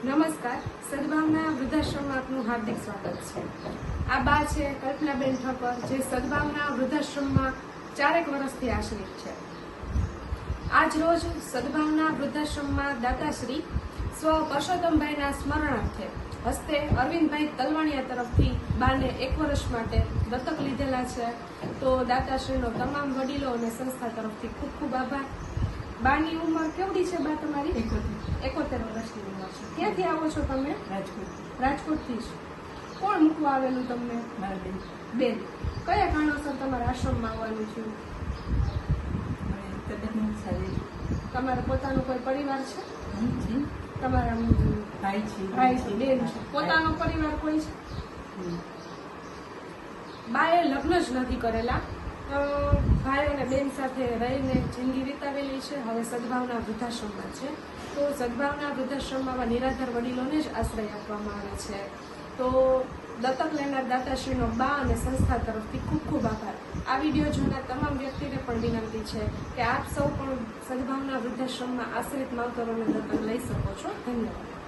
નમસ્કાર, સદભાવના વૃદ્ધાશ્રમમાં આપનું હાર્દિક સ્વાગત છે। આ બા છે કલ્પનાબેન ઠક્કર, જે સદભાવના વૃદ્ધાશ્રમમાં 4 વર્ષથી આશ્રિત છે। આજ રોજ સદભાવના વૃદ્ધાશ્રમમાં દાતાશ્રી સ્વ પરસોત્તમભાઈના સ્મરણાર્થે હસ્તે અરવિંદભાઈ તલવાણિયા તરફથી બાને 1 વર્ષ માટે દત્તક લીધેલા છે। તો દાતાશ્રીનો તમામ વડીલો અને સંસ્થા તરફથી ખૂબ ખૂબ આભાર। બાની ઉંમર કેવડી છે બા તમારી? 71 વર્ષની ઉંમર છે। ક્યાંથી આવો છો તમે? રાજકોટથી જ। કોણ મૂકવા આવેલું તમને? બેન। કયા કારણોસર તમારા આશ્રમમાં આવવાનું થયું? તમારા પોતાનો કોઈ પરિવાર છે? તમારા ભાઈ છે, બેન છે, પોતાનો પરિવાર કોઈ છે? બાએ લગ્ન જ નથી કરેલા, ભાઈ અને બેન સાથે રહીને જિંદગી વિતાવેલી છે। હવે સદભાવના વૃદ્ધાશ્રમમાં છે। તો સદભાવના વૃદ્ધાશ્રમમાં આવા નિરાધાર વડીલોને જ આશ્રય આપવામાં આવે છે। તો દત્તક લેનાર દાતાશ્રીનો બા અને સંસ્થા તરફથી ખૂબ ખૂબ આભાર। આ વિડીયો જોનાર તમામ વ્યક્તિને પણ વિનંતી છે કે આપ સૌ પણ સદભાવના વૃદ્ધાશ્રમમાં આશ્રિત માવતરોને દત્તક લઈ શકો છો। ધન્યવાદ।